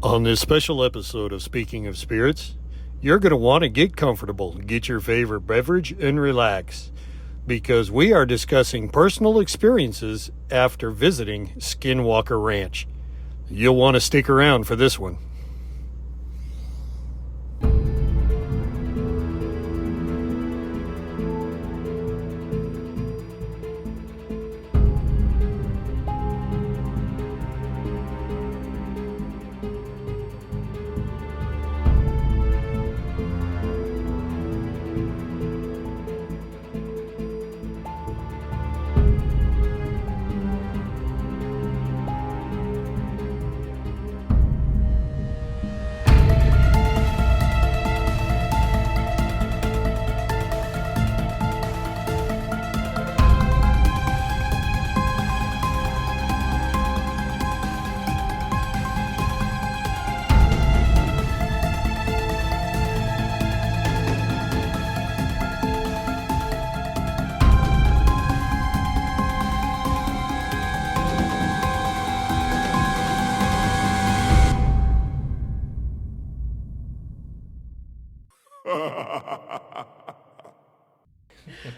On this special episode of Speaking of Spirits, you're going to want to get comfortable, get your favorite beverage, and relax, because we are discussing personal experiences after visiting Skinwalker Ranch. You'll want to stick around for this one.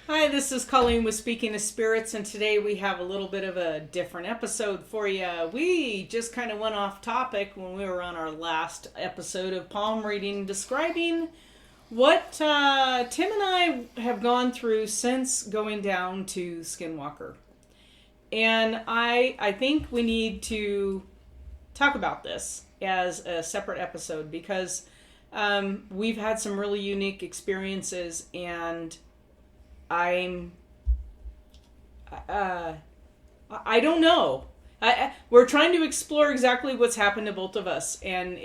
Hi, this is Colleen with Speaking of Spirits, and today we have a little bit of a different episode for you. We just kind of went off topic when we were on our last episode of palm reading, describing what Tim and I have gone through since going down to Skinwalker. And I think we need to talk about this as a separate episode because we've had some really unique experiences, and I don't know. We're trying to explore exactly what's happened to both of us, and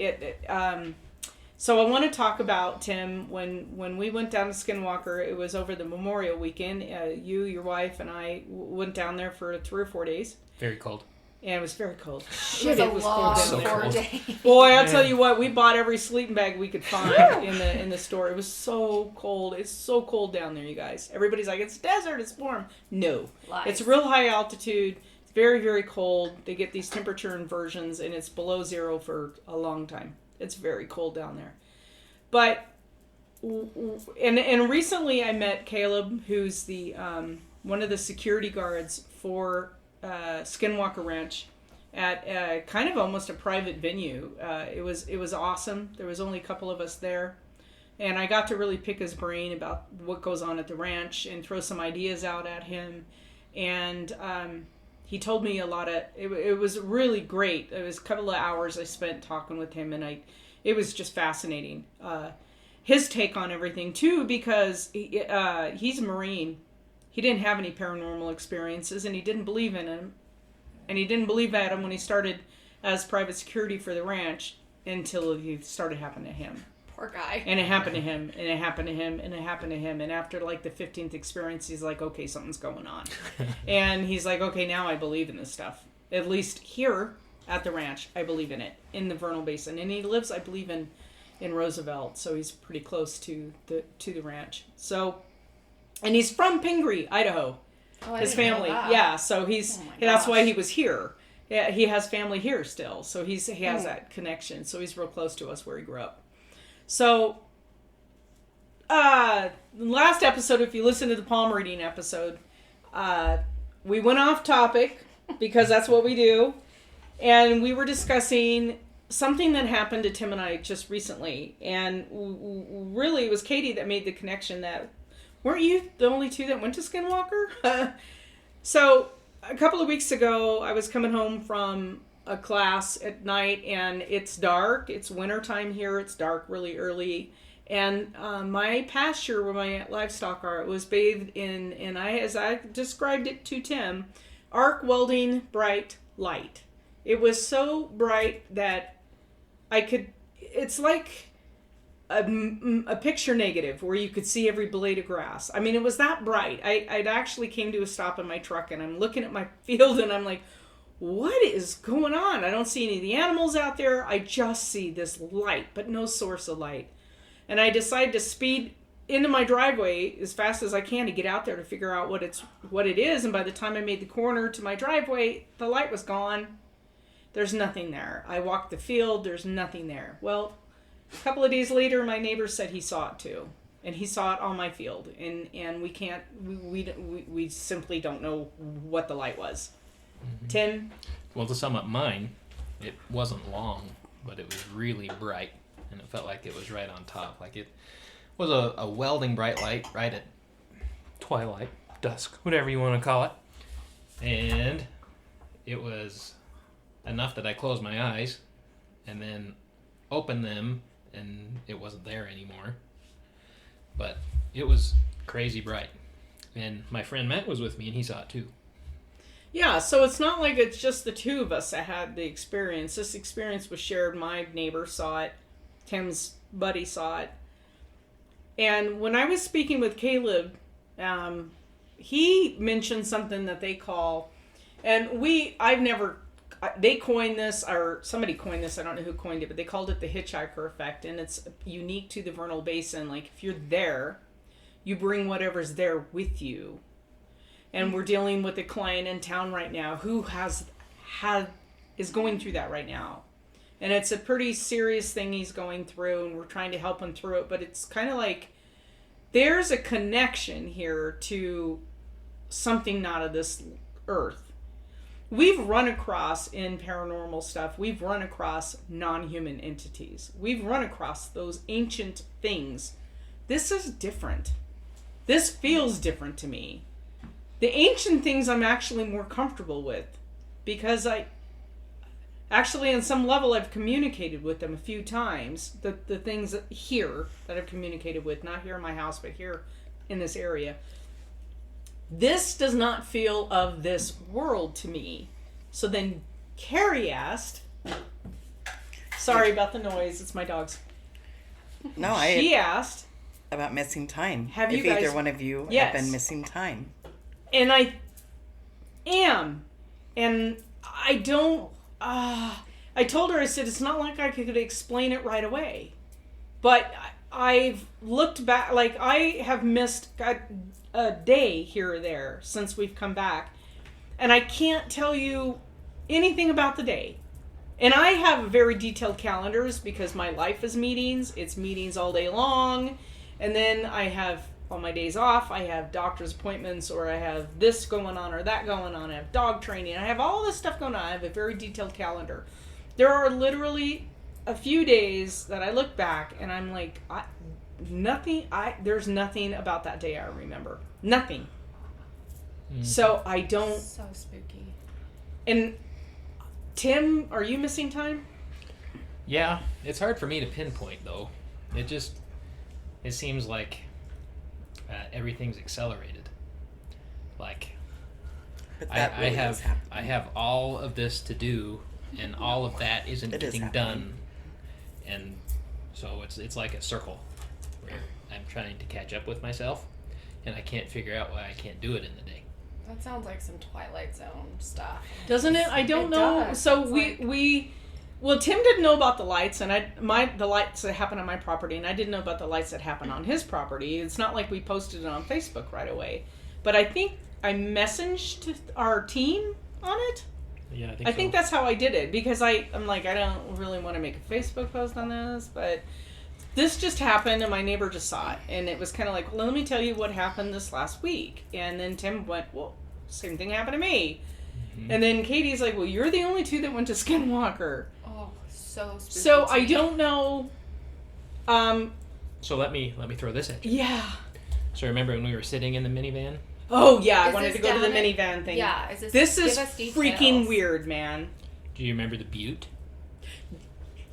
so I want to talk about, Tim, when we went down to Skinwalker. It was over the Memorial Weekend. You, your wife, and I went down there for 3 or 4 days. Very cold. And it was very cold. Shit, it was cold down there. 4 days. Boy, I'll tell you what, we bought every sleeping bag we could find in the store. It was so cold. It's so cold down there, you guys. Everybody's like, it's desert, it's warm. No. Lies. It's real high altitude. It's very, very cold. They get these temperature inversions, and it's below zero for a long time. It's very cold down there. But, and recently I met Caleb, who's the one of the security guards for Skinwalker Ranch at kind of almost a private venue. It was awesome. There was only a couple of us there, and I got to really pick his brain about what goes on at the ranch and throw some ideas out at him. And he told me a lot of. It was really great. It was a couple of hours I spent talking with him, and it was just fascinating. His take on everything too, because he's a Marine. He didn't have any paranormal experiences, and he didn't believe in them. And he didn't believe at him when he started as private security for the ranch until it started happening to him. Poor guy. And it happened to him, and it happened to him, and it happened to him. And after like the 15th experience, he's like, okay, something's going on. And he's like, okay, now I believe in this stuff. At least here at the ranch, I believe in it, in the Vernal basin. And he lives, I believe, in Roosevelt, so he's pretty close to the ranch. So... And he's from Pingree, Idaho. Oh, his family, yeah. So that's why he was here. Yeah, he has family here still, so he has that connection. So he's real close to us where he grew up. So, last episode, if you listen to the palm reading episode, we went off topic because that's what we do, and we were discussing something that happened to Tim and I just recently, and really it was Katie that made the connection that. Weren't you the only two that went to Skinwalker? So, a couple of weeks ago, I was coming home from a class at night, and it's dark. It's wintertime here. It's dark really early. And my pasture where my livestock are was bathed in, and as I described it to Tim, arc welding bright light. It was so bright that it's like a picture negative where you could see every blade of grass. I mean, it was that bright. I'd actually came to a stop in my truck, and I'm looking at my field, and I'm like, what is going on? I don't see any of the animals out there. I just see this light, but no source of light. And I decide to speed into my driveway as fast as I can to get out there to figure out what it is. And by the time I made the corner to my driveway, the light was gone. There's nothing there. I walked the field. There's nothing there. Well, a couple of days later, my neighbor said he saw it too. And he saw it on my field. And we simply don't know what the light was. Mm-hmm. Tim? Well, to sum up mine, it wasn't long, but it was really bright. And it felt like it was right on top. Like it was a welding bright light right at twilight, dusk, whatever you want to call it. And it was enough that I closed my eyes and then opened them, and it wasn't there anymore. But it was crazy bright. And my friend Matt was with me, and he saw it too. Yeah, so it's not like it's just the two of us that had the experience. This experience was shared. My neighbor saw it. Tim's buddy saw it. And when I was speaking with Caleb, he mentioned something that they call, and they coined this, or somebody coined this, I don't know who coined it, but they called it the hitchhiker effect, and it's unique to the Vernal Basin. Like, if you're there, you bring whatever's there with you. And we're dealing with a client in town right now who is going through that right now. And it's a pretty serious thing he's going through, and we're trying to help him through it, but it's kind of like there's a connection here to something not of this earth. We've run across, in paranormal stuff, we've run across non-human entities. We've run across those ancient things. This is different. This feels different to me. The ancient things I'm actually more comfortable with, because on some level I've communicated with them a few times. The things here that I've communicated with, not here in my house, but here in this area. This does not feel of this world to me. So then Carrie asked, sorry about the noise, it's my dogs. No, She asked about missing time. Have if you guys, either one of you yes. have been missing time. And I am. And I don't, I told her, I said, it's not like I could explain it right away. But I've looked back, like I have missed a day here or there since we've come back. And I can't tell you anything about the day. And I have very detailed calendars because my life is meetings. It's meetings all day long. And then I have, on my days off, I have doctor's appointments, or I have this going on or that going on. I have dog training. I have all this stuff going on. I have a very detailed calendar. There are literally a few days that I look back and I'm like, there's nothing about that day I remember. Nothing. So I don't. So spooky. And Tim, are you missing time? Yeah, it's hard for me to pinpoint though. It seems like everything's accelerated. Like I have all of this to do, and all of that isn't getting done, and so it's like a circle where I'm trying to catch up with myself, and I can't figure out why I can't do it in the day. That sounds like some Twilight Zone stuff. Doesn't it? I don't know. Does. So well, Tim didn't know about the lights, and the lights that happen on my property, and I didn't know about the lights that happen on his property. It's not like we posted it on Facebook right away. But I think I messaged our team on it. Yeah, I think that's how I did it, because I'm like, I don't really want to make a Facebook post on this, but this just happened, and my neighbor just saw it, and it was kind of like, well, let me tell you what happened this last week. And then Tim went, well, same thing happened to me. Mm-hmm. And then Katie's like, well, you're the only two that went to Skinwalker. Oh, so spooky. So I don't know. So let me throw this at you. Yeah. So remember when we were sitting in the minivan? Oh yeah, I Is wanted this to go to the down minivan thing. Yeah, this is give us details. freaking weird, man. Do you remember the butte?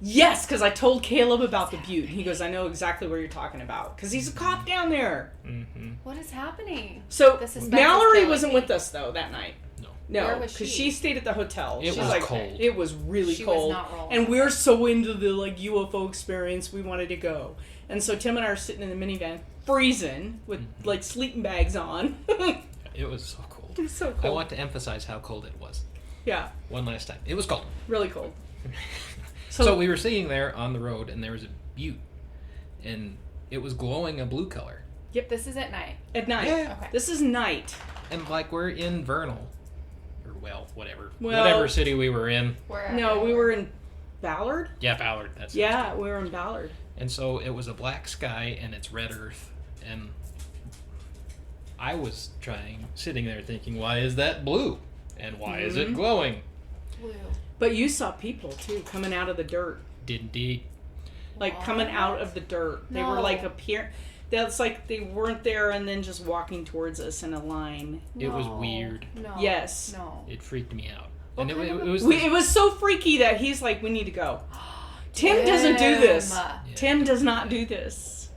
Yes, because I told Caleb about the butte. He goes, I know exactly where you're talking about, because he's a cop down there. Mm-hmm. What is happening? So The suspense is Mallory killing wasn't me. with us though that night. No. Where No, was because she? she stayed at the hotel. It She's was like, cold. It was really She was cold, not rolling and with we're us. so into the like UFO experience. We wanted to go, and so Tim and I are sitting in the minivan, freezing with like sleeping bags on. It was so cold. It was so cold. I want to emphasize how cold it was. Yeah, One last time. It was cold. really cold. So we were sitting there on the road, and there was a butte, and it was glowing a blue color. Yep, this is at night. At night. Yeah. Okay. This is night. And like we're in Vernal, or whatever. Well- Whatever city we were in. Where No, we were in Ballard. Yeah, Ballard. That's Yeah, we were in Ballard. And so it was a black sky and it's red earth. And I was sitting there thinking, why is that blue? And why is it glowing? blue. But you saw people too coming out of the dirt, Did indeed. like coming out of the dirt. They were No. like That's like they weren't there and then just walking towards us in a line. It was No. weird. No. Yes. No. It freaked me out. What And it kind of was It was so freaky that he's like, we need to go. Tim doesn't do this. Yeah. Tim does not do this.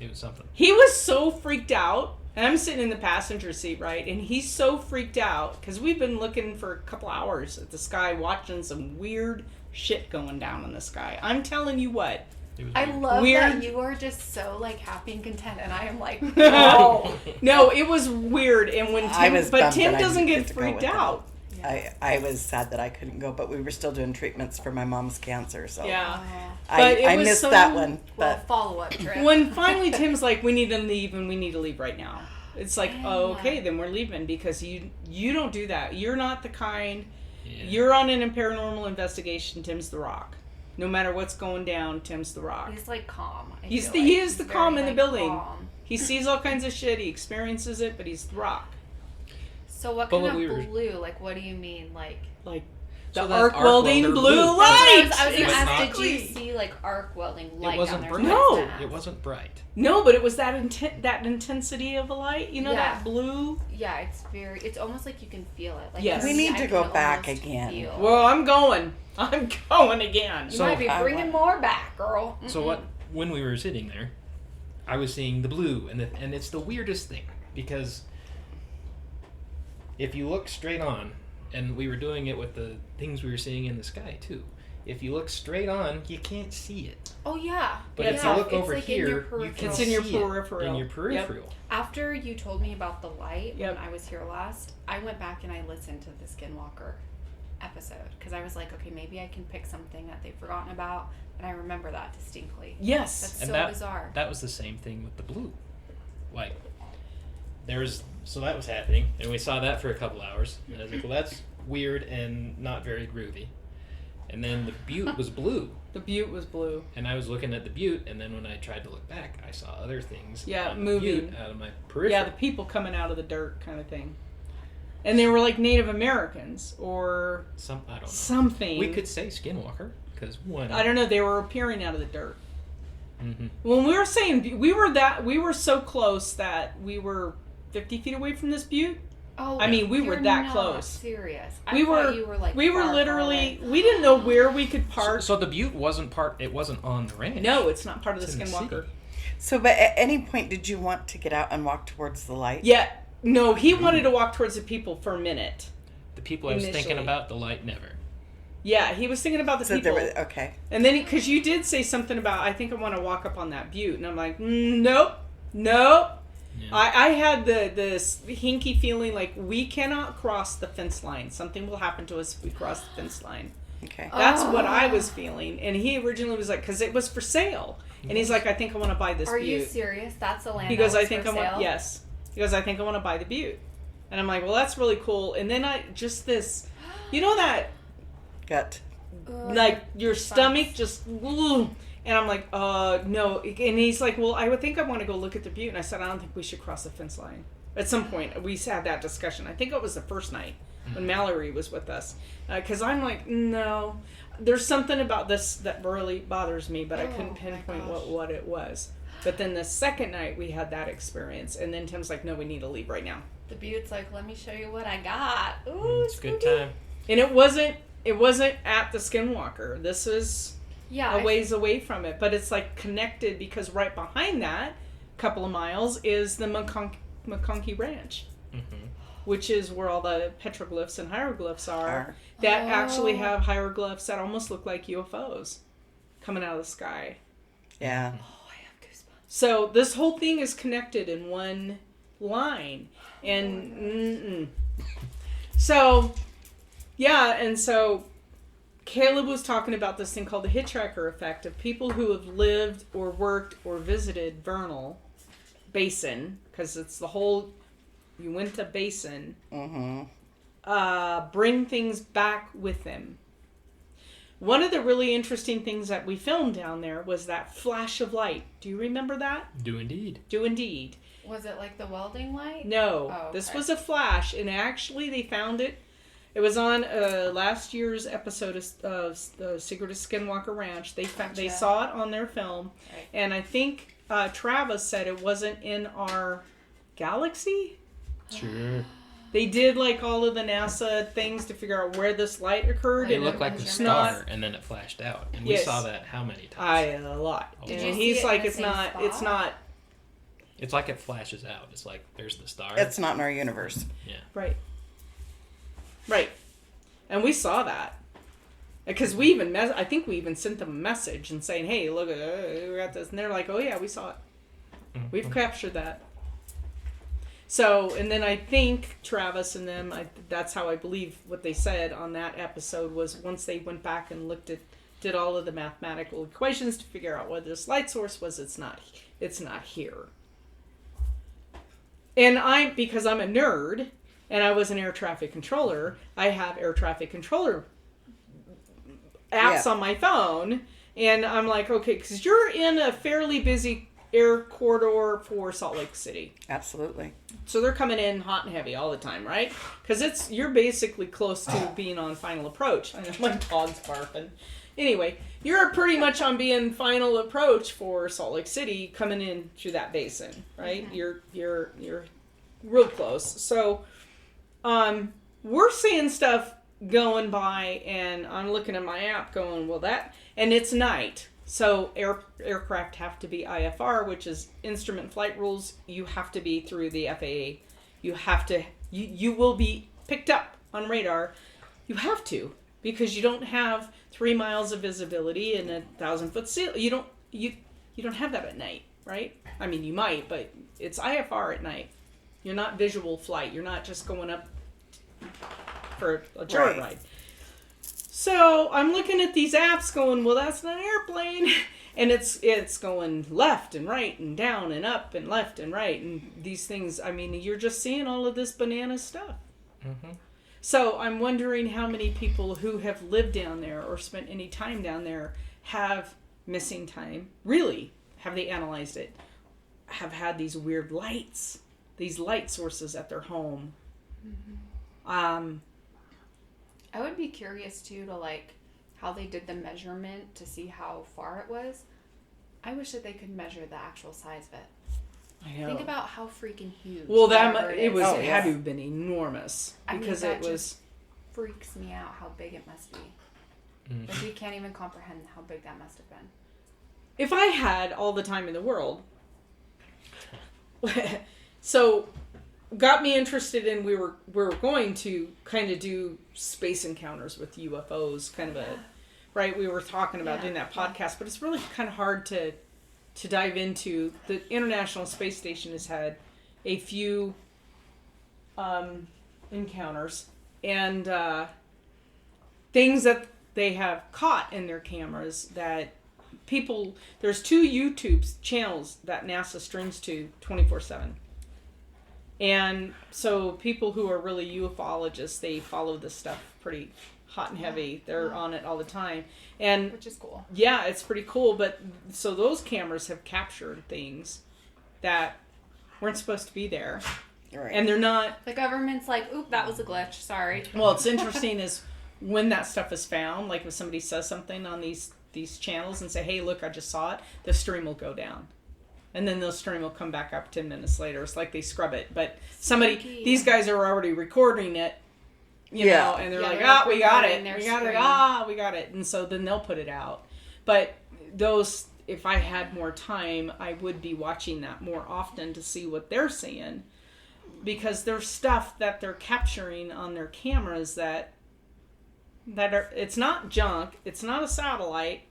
It was something. He was so freaked out. And I'm sitting in the passenger seat, right? And he's so freaked out because we've been looking for a couple hours at the sky, watching some weird shit going down in the sky. I'm telling you what. It was I weird. love Weird. that you are just so like happy and content, and I am like, No, no, it was weird. And when I Tim, was but bummed Tim that I doesn't didn't get get to go freaked with them. out. I was sad that I couldn't go, but we were still doing treatments for my mom's cancer, so Yeah. I, But it I was missed so- that one. well, But follow up trip. When finally Tim's like, we need to leave and we need to leave right now. It's like, oh, Yeah. okay, then we're leaving because you don't do that. You're not the kind. Yeah. You're on a paranormal investigation. Tim's the rock. No matter what's going down, Tim's the rock. He's like calm. I He feel is the He's calm very, in the like, building. calm. He sees all kinds of shit. He experiences it, but he's the rock. So what But kind what of we were- blue? Like, what do you mean? Like, Like So the that arc arc welding welder blue blue. light. I was gonna It's ask, not- did you see like arc welding light It wasn't down bright. there? No. It wasn't bright. No, but it was that that intensity of a light. You know, Yeah. that blue. Yeah, it's almost like you can feel it. Like Yes. for We me, need I to can go back almost again. feel- Well, I'm going. I'm going again. you So- might be I bringing want- more back, girl. So when we were sitting there, I was seeing the blue, and it's the weirdest thing because if you look straight on, and we were doing it with the things we were seeing in the sky too. If you look straight on, you can't see it. Oh yeah. But Yeah, if you look it's over like in your here, you peripheral. can It's in your see it peripheral. in your peripheral. After you told me about the light Yep. when I was here last, I went back and I listened to the Skinwalker episode because I was like, okay, maybe I can pick something that they've forgotten about, and I remember that distinctly. Yes. That's And so that bizarre. that was the same thing with the blue. Like so that was happening, and we saw that for a couple hours, and I was like, well, that's weird and not very groovy. And then the butte was blue. The butte was blue. And I was looking at the butte, and then when I tried to look back, I saw other things Yeah, on moving. the butte out of my peripheral. Yeah, the people coming out of the dirt kind of thing. And they were like Native Americans or I don't know. something. We could say Skinwalker, because why not? I don't know, they were appearing out of the dirt. Mm-hmm. When we were saying we were so close that we were 50 feet away from this butte. Oh, I mean, we were you're that not close. Serious. We I were thought you were like we were far, far literally away. we didn't know where we could park. So the butte wasn't on the ranch. No, it's not part of the It's in the Skinwalker. city. so, but at any point, did you want to get out and walk towards the light? Yeah, no, he wanted to walk towards the people for a minute. The people I was thinking Initially. about, the light never. Yeah, he was thinking about the So people. there was okay. And then, because you did say something about, I think I want to walk up on that butte. And I'm like, nope. Yeah. I had this hinky feeling like we cannot cross the fence line. Something will happen to us if we cross the fence line. Okay. That's what I was feeling. And he originally was like, because it was for sale. And he's like, I think I want to buy this Are butte. you serious? That's the land. He goes, that I was think for I want, sale? yes. He goes, I think I want to buy the butte. And I'm like, well, that's really cool. And then this, you know that, Gut. Ugh. like, your stomach just, and I'm like, no. And he's like, well, I would think I want to go look at the butte. And I said, I don't think we should cross the fence line. At some point, we had that discussion. I think it was the first night when Mallory was with us. Because I'm like, no. There's something about this that really bothers me, but I couldn't Oh, my pinpoint gosh. what it was. But then the second night, we had that experience. And then Tim's like, no, we need to leave right now. The butte's like, let me show you what I got. Ooh, It's a good spooky. time. And it wasn't at the Skinwalker. This was Yeah. a ways away from it, but it's like connected because right behind that couple of miles is the McConkey Ranch, Mm-hmm. which is where all the petroglyphs and hieroglyphs are that actually have hieroglyphs that almost look like UFOs coming out of the sky. Yeah. Oh, I have goosebumps. So this whole thing is connected in one line. And so, yeah, and so Caleb was talking about this thing called the hitchhiker effect of people who have lived or worked or visited Vernal basin, because it's the whole Uinta basin. Mm-hmm. bring things back with them. One of the really interesting things that we filmed down there was that flash of light. Do you remember that? Do indeed. Do indeed. Was it like the welding light? No, Oh, this okay. was a flash, and actually they found it. It was on last year's episode of The Secret of Skinwalker Ranch. They Gotcha. saw it on their film, Right. and I think Travis said it wasn't in our galaxy. Sure. They did like all of the NASA things to figure out where this light occurred. It and looked like a it's star, and then it flashed out. And we Yes. saw that how many times? a lot. Did And you see he's it in like, the it's same not. It's spot? not It's like it flashes out. It's like there's the star. It's not in our universe. right. Right, and we saw that because we even I think we even sent them a message and saying, "Hey, look, we got this," and they're like, "Oh yeah, we saw it. Mhm. We've captured that." So, and then I think Travis and them, that's how I believe what they said on that episode was once they went back and did all of the mathematical equations to figure out what this light source was, it's not here. And because I'm a nerd and I was an air traffic controller, I have air traffic controller apps on my phone, and I'm like, okay, because you're in a fairly busy air corridor for Salt Lake City. Absolutely. So they're coming in hot and heavy all the time, right? Because you're basically close to being on final approach. I know my dog's barking. Anyway, you're pretty much on being final approach for Salt Lake City coming in through that basin, right? Mhm. You're real close. So we're seeing stuff going by, and I'm looking at my app going, well, and it's night. So aircraft have to be IFR, which is instrument flight rules. You have to be through the FAA. You have to. You will be picked up on radar. You have to, because you don't have 3 miles of visibility and 1,000-foot ceiling. You don't have that at night, right? I mean, you might, but it's IFR at night. You're not visual flight. You're not just going up for a joyride. Right. So I'm looking at these apps going, well, that's not an airplane. And it's going left and right and down and up and left and right. And these things, I mean, you're just seeing all of this banana stuff. Mm-hmm. So I'm wondering how many people who have lived down there or spent any time down there have missing time. Really, have they analyzed it? Have had these weird lights, these light sources at their home. Mm-hmm. I would be curious too to like how they did the measurement to see how far it was. I wish that they could measure the actual size of it. I know. Think about how freaking huge. Well, whatever it is. was. Oh, It yeah. had to have been enormous because that it was. just freaks me out how big it must be. Mm-hmm. Like we can't even comprehend how big that must have been. If I had all the time in the world, so got me interested in we were going to kind of do space encounters with UFOs, kind of a right. We were talking about doing that podcast, but it's really kind of hard to dive into. The International Space Station has had a few encounters and things that they have caught in their cameras that people. There's 2 YouTube channels that NASA streams to 24/7. And so people who are really ufologists, they follow this stuff pretty hot and heavy. They're on it all the time. And Which is cool. yeah, it's pretty cool. But so those cameras have captured things that weren't supposed to be there. Right. And they're not. The government's like, oop, that was a glitch. Sorry. Well, it's interesting is when that stuff is found, like if somebody says something on these channels and say, hey, look, I just saw it, the stream will go down. And then the stream will come back up 10 minutes later. It's like they scrub it. But Spooky. these guys are already recording it, you Yeah. know, and they're Yeah, like, they're ah, we got it. recording their We got it. stream. Ah, we got it. And so then they'll put it out. But those, if I had more time, I would be watching that more often to see what they're seeing. Because there's stuff that they're capturing on their cameras that are, it's not junk, it's not a satellite,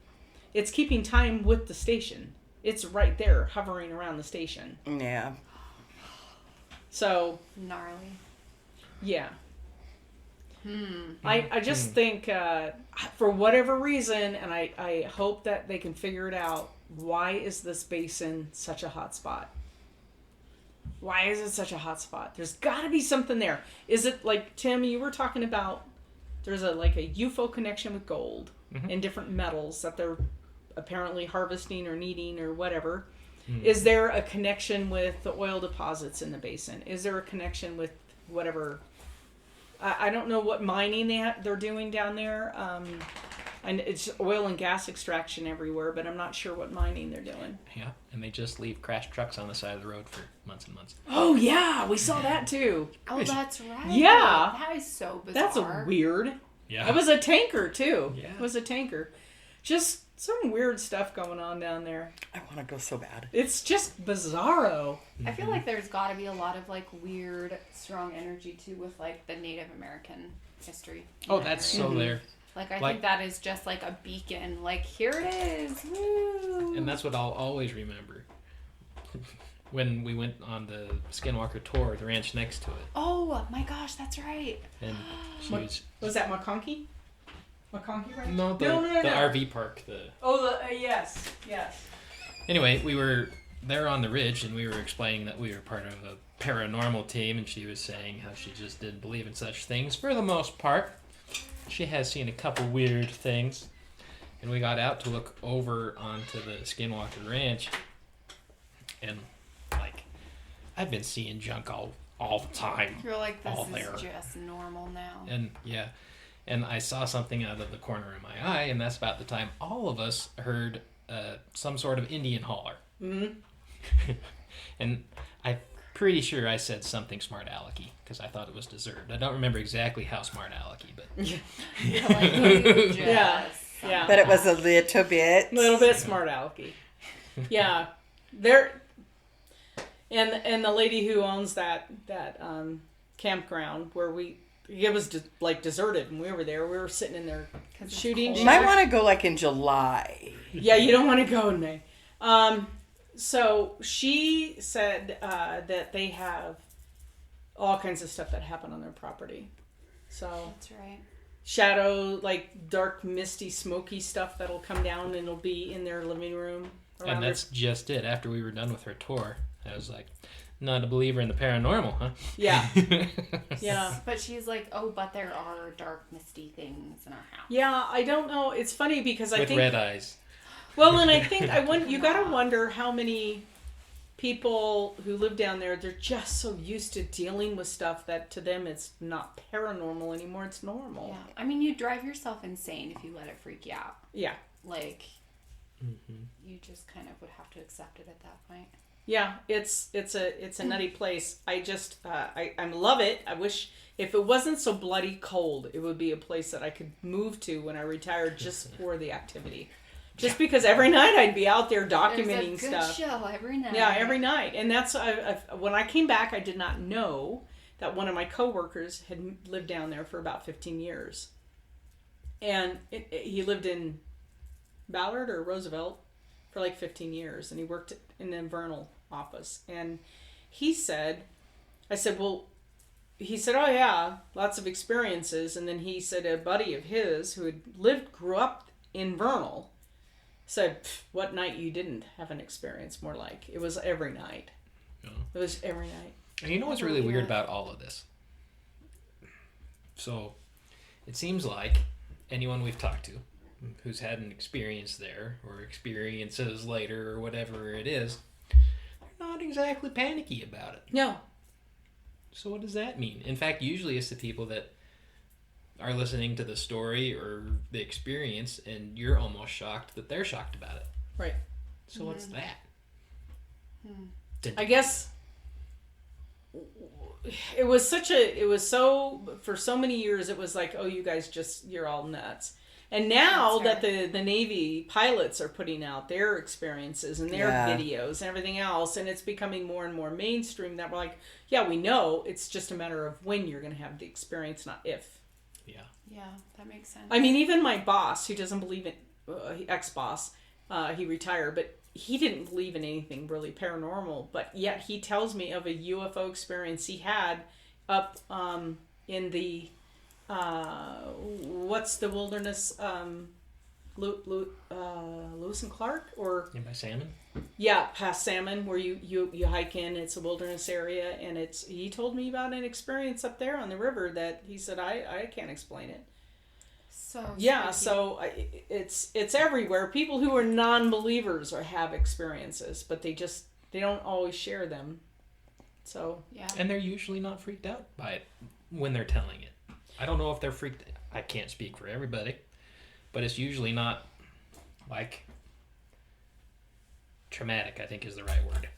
it's keeping time with the station. It's right there, hovering around the station. Yeah. So So, gnarly. yeah. Hmm. I just think, for whatever reason, and I hope that they can figure it out, why is this basin such a hot spot? Why is it such a hot spot? There's got to be something there. Is it like, Tim, you were talking about there's a UFO connection with gold and different metals that they're apparently harvesting or needing or whatever. Is there a connection with the oil deposits in the basin? Is there a connection with whatever? I don't know what mining they're doing down there. And it's oil and gas extraction everywhere, but I'm not sure what mining they're doing. Yeah, and they just leave crashed trucks on the side of the road for months and months. Oh, yeah, we saw that too. Oh, that's right. Yeah. That is so bizarre. That's a weird. Yeah. It was a tanker too. Yeah. It was a tanker. Just some weird stuff going on down there. I want to go so bad. It's just bizarro. I feel like there's got to be a lot of like weird, strong energy too with like the Native American history. in Oh, that that's area. so there. Like I think that is just like a beacon. Like here it is. Woo! And that's what I'll always remember. When we went on the Skinwalker tour, the ranch next to it. Oh my gosh, that's right. And she was... Was that McConkey? McConkey, right? No, the RV park. Yes. Anyway, we were there on the ridge, and we were explaining that we were part of a paranormal team, and she was saying how she just didn't believe in such things for the most part. She has seen a couple weird things. And we got out to look over onto the Skinwalker Ranch, and like, I've been seeing junk all the time. You're like, this all is there. just normal now. And yeah, and I saw something out of the corner of my eye, and that's about the time all of us heard some sort of Indian holler. Mm-hmm. And I'm pretty sure I said something smart alecky because I thought it was deserved. I don't remember exactly how smart alecky, but You're like, you just Yeah. But it was a little bit. Little bit smart alecky. Yeah. There. And the lady who owns that campground where it was deserted and we were there. We were sitting in there shooting. You might want to go like in July. Yeah, you don't want to go in May. So she said that they have all kinds of stuff that happen on their property. So That's right. shadow, like dark, misty, smoky stuff that'll come down and it'll be in their living room. and that's just it. After we were done with her tour, I was like, not a believer in the paranormal, huh? Yeah. Yeah. But she's like, oh, but there are dark, misty things in our house. Yeah, I don't know. It's funny because I With think... red eyes. Well, and I think you gotta wonder how many people who live down there, they're just so used to dealing with stuff that to them it's not paranormal anymore, it's normal. Yeah. I mean, you drive yourself insane if you let it freak you out. Yeah. Like, you just kind of would have to accept it at that point. Yeah, it's a nutty place. I just I love it. I wish if it wasn't so bloody cold, it would be a place that I could move to when I retired just for the activity. Just because every night I'd be out there documenting There's a good stuff. show every night. Yeah, every night. And that's when I came back, I did not know that one of my coworkers had lived down there for about 15 years. And he lived in Ballard or Roosevelt for like 15 years, and he worked in the Vernal office. And he said, oh yeah, lots of experiences. And then he said a buddy of his who had grew up in Vernal said, what night you didn't have an experience? More like it was every night. Yeah. It was every night. And you know what's really weird about all of this? So, it seems like anyone we've talked to who's had an experience there or experiences later or whatever it is, they're not exactly panicky about it. No. So what does that mean? In fact, usually it's the people that are listening to the story or the experience and you're almost shocked that they're shocked about it. Right. So what's that? I guess it was for so many years it was like, oh, you guys you're all nuts. And now that the Navy pilots are putting out their experiences and their videos and everything else, and it's becoming more and more mainstream, that we're like, yeah, we know, it's just a matter of when you're going to have the experience, not if. Yeah. Yeah, that makes sense. I mean, even my boss, who doesn't believe in, ex-boss, he retired, but he didn't believe in anything really paranormal, but yet he tells me of a UFO experience he had up in the, what's the wilderness, Lewis and Clark, or Yeah, by Salmon. yeah, past Salmon, where you hike in. It's a wilderness area, and he told me about an experience up there on the river that he said I can't explain it. So Yeah, spooky. so it's everywhere. People who are non-believers have experiences, but they don't always share them. So Yeah. And they're usually not freaked out by it when they're telling it. I don't know if they're freaked. I can't speak for everybody, but it's usually not like traumatic, I think is the right word.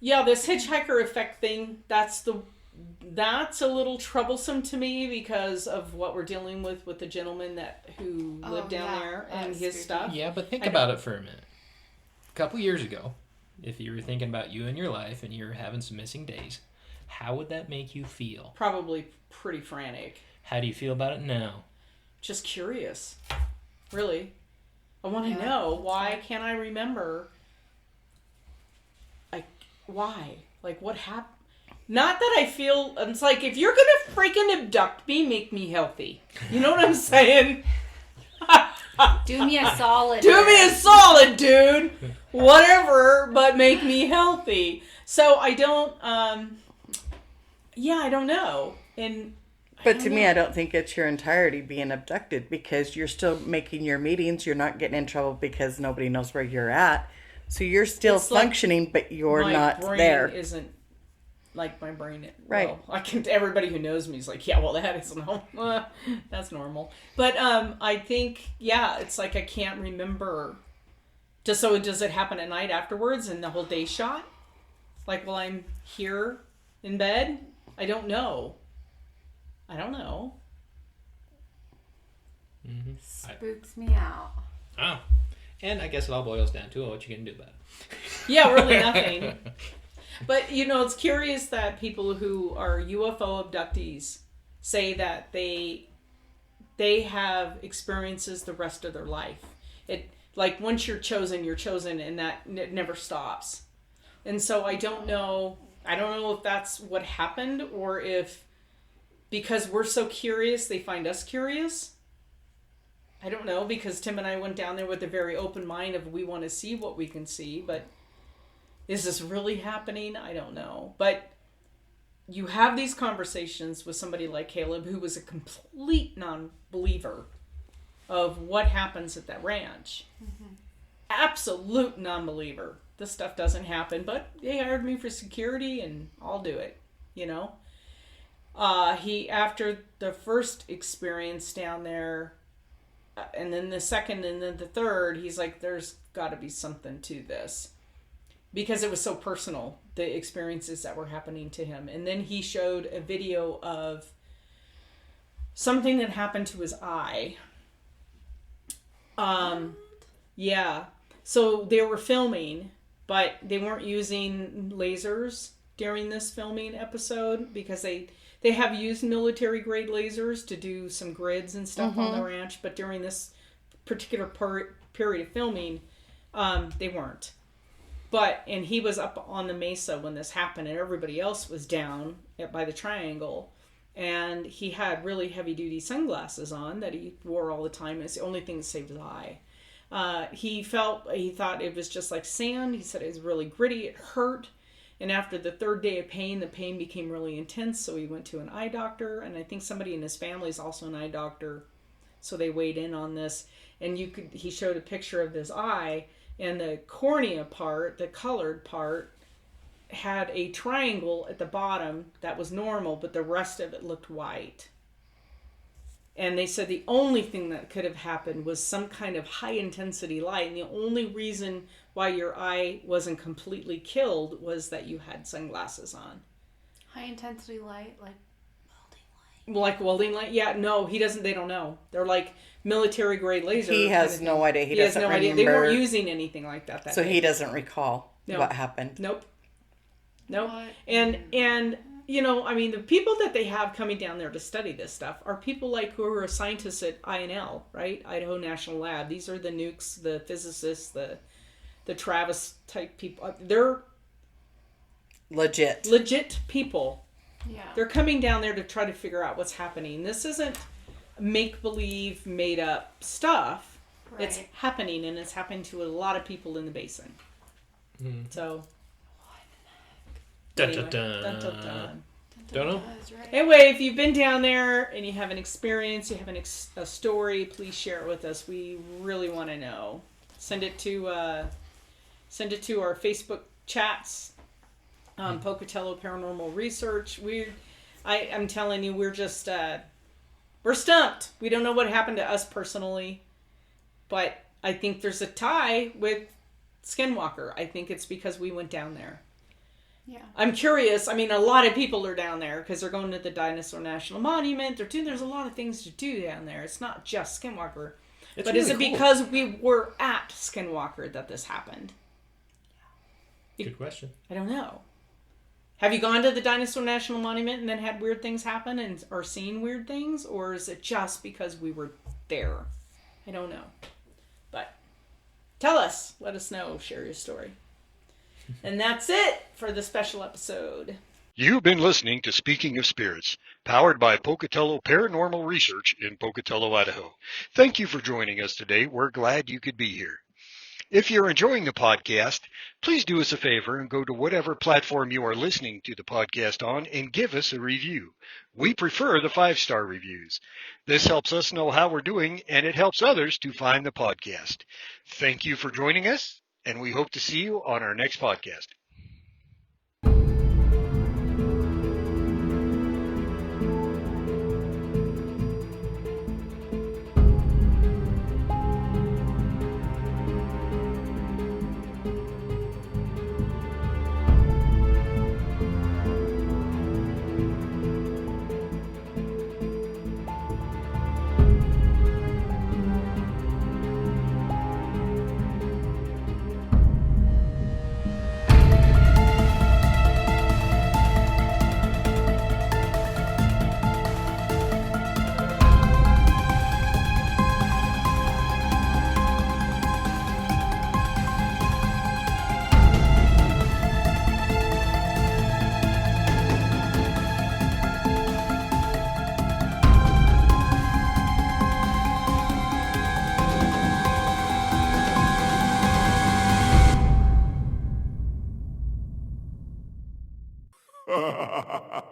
yeah, this hitchhiker effect thing, that's a little troublesome to me because of what we're dealing with the gentleman who lived down there and his spooky. stuff. Yeah, but think about it for a minute. A couple years ago, if you were thinking about you and your life and you're having some missing days, how would that make you feel? Probably pretty frantic. How do you feel about it now? Just curious. Really. I want to Yeah, know, that's why right. can't I remember? Like, why? Like, what happened? Not that I feel, it's like, if you're gonna freaking abduct me, make me healthy. You know what I'm saying? Do me a solid. Do me a solid, dude. Whatever, but make me healthy. So I don't, I don't know. And But to me, I don't think it's your entirety being abducted, because you're still making your meetings. You're not getting in trouble because nobody knows where you're at. So you're still It's like functioning, but you're my not brain there. isn't like my brain. Right. Well, everybody who knows me is like, yeah, well, that is normal. That's normal. But I think, it's like I can't remember. So does it happen at night afterwards and the whole day shot? Like, while I'm here in bed? I don't know. Mm-hmm. Spooks me out. Oh. And I guess it all boils down to what you can do about it. Yeah, really nothing. But, it's curious that people who are UFO abductees say that they have experiences the rest of their life. Like, once you're chosen, and that it never stops. And so I don't know if that's what happened, or if because we're so curious, they find us curious. I don't know, because Tim and I went down there with a very open mind of we want to see what we can see, but is this really happening? I don't know. But you have these conversations with somebody like Caleb, who was a complete non-believer of what happens at that ranch. Mm-hmm. Absolute non-believer. This stuff doesn't happen, but they hired me for security and I'll do it, He, after the first experience down there, and then the second and then the third, he's like, there's got to be something to this. Because it was so personal, the experiences that were happening to him. And then he showed a video of something that happened to his eye. Yeah. So they were filming, but they weren't using lasers during this filming episode because they have used military grade lasers to do some grids and stuff on the ranch, but during this particular period of filming, they weren't. And he was up on the mesa when this happened, and everybody else was down by the triangle. And he had really heavy duty sunglasses on that he wore all the time. It's the only thing that saved his eye. He thought it was just like sand. He said it was really gritty. It hurt. And after the third day of pain, the pain became really intense. So he went to an eye doctor. And I think somebody in his family is also an eye doctor. So they weighed in on this. And he showed a picture of his eye. And the cornea part, the colored part, had a triangle at the bottom that was normal, but the rest of it looked white. And they said the only thing that could have happened was some kind of high intensity light. And the only reason why your eye wasn't completely killed was that you had sunglasses on. High intensity light, like welding light. Like welding light? Yeah, no, they don't know. They're like military grade laser. He has no idea. He has doesn't no remember. idea. They weren't using anything like that. So day. he doesn't recall No. what happened. Nope. What? And the people that they have coming down there to study this stuff are people like who are scientists at INL, right? Idaho National Lab. These are the nukes, the physicists, the Travis type people. They're legit people. Yeah. They're coming down there to try to figure out what's happening. This isn't make-believe, made-up stuff. Right. It's happening, and it's happening to a lot of people in the basin. So, Dun, anyway, dun, dun. dun, dun, dun. Don't know. That's right. Anyway, if you've been down there and you have an experience, you have a story, please share it with us. We really want to know. Send it to our Facebook chats, Pocatello Paranormal Research. I'm telling you, we're just we're stumped. We don't know what happened to us personally, but I think there's a tie with Skinwalker. I think it's because we went down there. Yeah. I'm curious. I mean, a lot of people are down there because they're going to the Dinosaur National Monument. There's a lot of things to do down there. It's not just Skinwalker. It's But really is it cool. because we were at Skinwalker that this happened? Good question. I don't know. Have you gone to the Dinosaur National Monument and then had weird things happen and or seen weird things? Or is it just because we were there? I don't know. But tell us. Let us know. Share your story. And that's it for the special episode. You've been listening to Speaking of Spirits, powered by Pocatello Paranormal Research in Pocatello, Idaho. Thank you for joining us today. We're glad you could be here. If you're enjoying the podcast, please do us a favor and go to whatever platform you are listening to the podcast on and give us a review. We prefer the 5-star reviews. This helps us know how we're doing, and it helps others to find the podcast. Thank you for joining us, and we hope to see you on our next podcast. Ha ha ha ha ha!